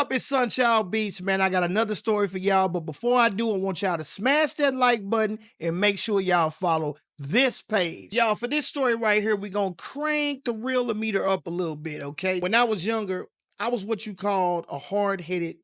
up? It's Sunchild Beats, man. I got another story for y'all, but before I do, I want y'all to smash that like button and make sure y'all follow this page. Y'all, for this story right here, we're gonna crank the reeler meter up a little bit, okay? When I was younger, I was what you called a hard-headed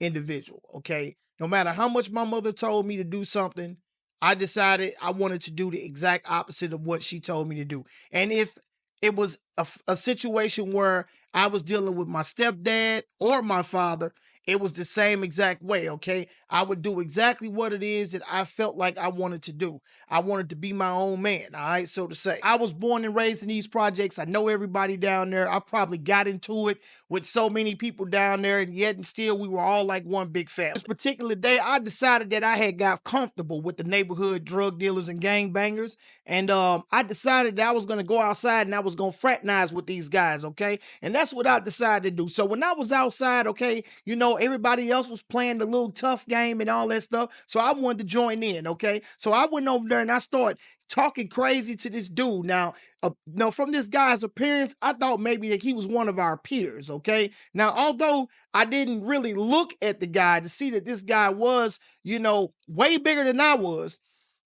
individual, okay? No matter how much my mother told me to do something, I decided I wanted to do the exact opposite of what she told me to do. And if it was a situation where I was dealing with my stepdad or my father, it was the same exact way, okay? I would do exactly what it is that I felt like I wanted to do. I wanted to be my own man, all right, so to say. I was born and raised in these projects. I know everybody down there. I probably got into it with so many people down there, and yet and still we were all like one big family. This particular day, I decided that I had got comfortable with the neighborhood drug dealers and gangbangers, and I decided that I was going to go outside and I was going to fraternize with these guys, okay? And that's what I decided to do. So when I was outside, okay, you know, everybody else was playing the little tough game and all that stuff. So I wanted to join in, okay? So I went over there and I started talking crazy to this dude. Now, from this guy's appearance, I thought maybe that he was one of our peers, okay? Now, although I didn't really look at the guy to see that this guy was, you know, way bigger than I was,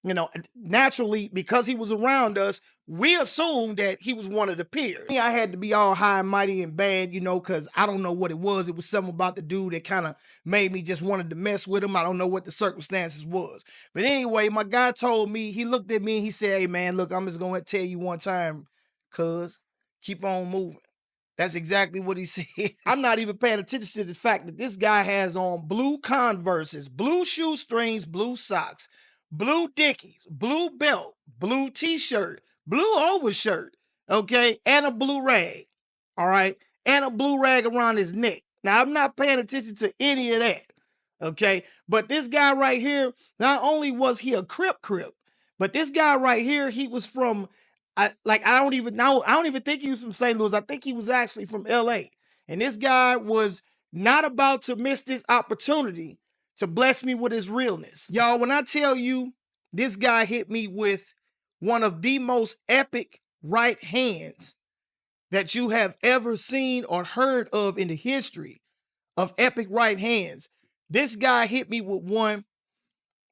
you know, naturally, because he was around us, we assumed that he was one of the peers. I had to be all high and mighty and bad, you know, because I don't know what it was. It was something about the dude that kind of made me just wanted to mess with him. I don't know what the circumstances was. But anyway, my guy told me, he looked at me and he said, "Hey, man, look, I'm just going to tell you one time, cuz, keep on moving." That's exactly what he said. I'm not even paying attention to the fact that this guy has on blue Converses, blue shoestrings, blue socks, blue Dickies, blue belt, blue t-shirt, blue overshirt, okay, and a blue rag, all right, and a blue rag around his neck. Now, I'm not paying attention to any of that, okay, but this guy right here, not only was he a Crip, but this guy right here, he was from, I don't even know, I don't even think he was from St. Louis. I think he was actually from LA. And this guy was not about to miss this opportunity to bless me with his realness. Y'all, when I tell you this guy hit me with one of the most epic right hands that you have ever seen or heard of in the history of epic right hands, this guy hit me with one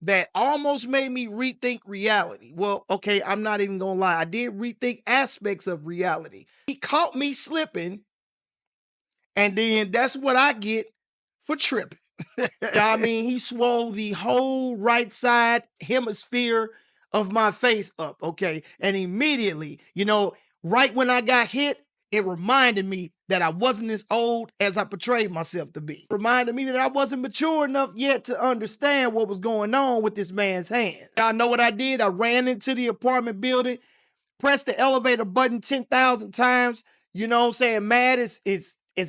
that almost made me rethink reality. Well, okay, I'm not even gonna lie. I did rethink aspects of reality. He caught me slipping, and then that's what I get for tripping. I mean, he swole the whole right side hemisphere of my face up, okay? And immediately, you know, right when I got hit, it reminded me that I wasn't as old as I portrayed myself to be. Reminded me that I wasn't mature enough yet to understand what was going on with this man's hands. Y'all know what I did? I ran into the apartment building, pressed the elevator button 10,000 times, you know what I'm saying? Mad is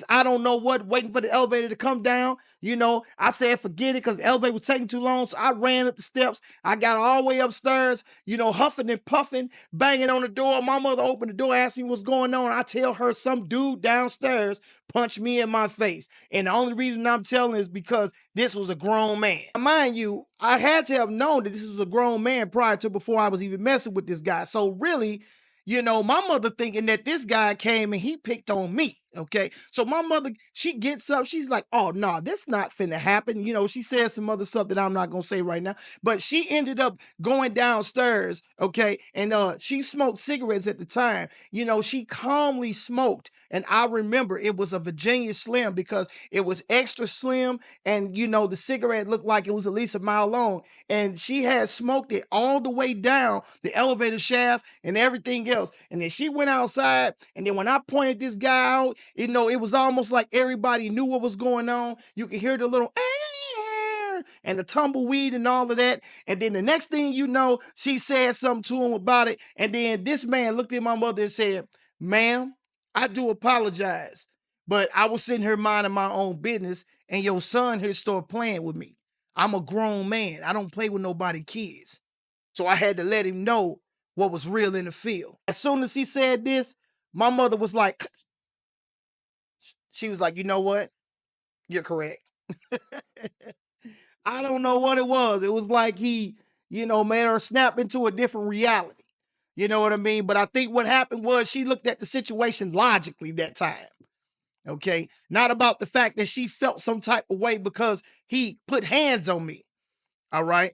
I don't know what, waiting for the elevator to come down. You know, I said, forget it, because the elevator was taking too long. So I ran up the steps. I got all the way upstairs, you know, huffing and puffing, banging on the door. My mother opened the door, asked me what's going on. I tell her some dude downstairs punched me in my face. And the only reason I'm telling is because this was a grown man. Mind you, I had to have known that this was a grown man prior to before I was even messing with this guy. So really, you know, my mother thinking that this guy came and he picked on me, okay? So my mother, she gets up, she's like, "Oh, no, this not finna happen." You know, she says some other stuff that I'm not gonna say right now, but she ended up going downstairs, okay? And she smoked cigarettes at the time. You know, she calmly smoked, and I remember it was a Virginia Slim because it was extra slim, and, you know, the cigarette looked like it was at least a mile long, and she had smoked it all the way down the elevator shaft and everything else. And then she went outside, and then when I pointed this guy out, you know, it was almost like everybody knew what was going on. You could hear the little and the tumbleweed and all of that. And then the next thing you know, she said something to him about it. And then this man looked at my mother and said, "Ma'am, I do apologize, but I was sitting here minding my own business, and your son here started playing with me. I'm a grown man. I don't play with nobody kids." So I had to let him know what was real in the field. As soon as he said this, my mother was like, she was like, "You know what? You're correct." I don't know what it was. It was like he, you know, made her snap into a different reality. You know what I mean? But I think what happened was she looked at the situation logically that time. Okay. Not about the fact that she felt some type of way because he put hands on me. All right.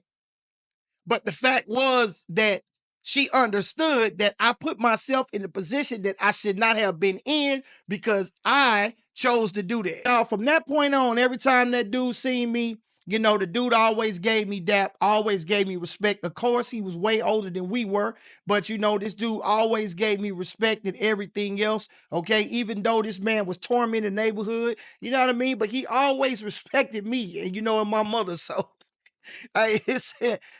But the fact was that she understood that I put myself in a position that I should not have been in because I chose to do that. Now, from that point on, every time that dude seen me, the dude always gave me dap, always gave me respect. Of course, he was way older than we were, but this dude always gave me respect and everything else. Okay, even though this man was tormenting the neighborhood, you know what I mean? But he always respected me and my mother. So hey,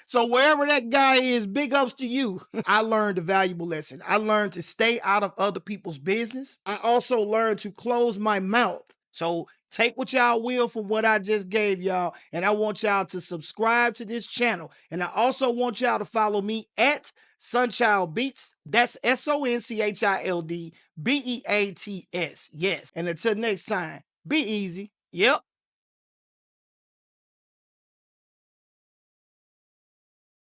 so wherever that guy is, big ups to you. I learned a valuable lesson. I learned to stay out of other people's business. I also learned to close my mouth. So take what y'all will from what I just gave y'all. And I want y'all to subscribe to this channel. And I also want y'all to follow me at Sunchild Beats. That's SONCHILD BEATS. Yes. And until next time, be easy. Yep.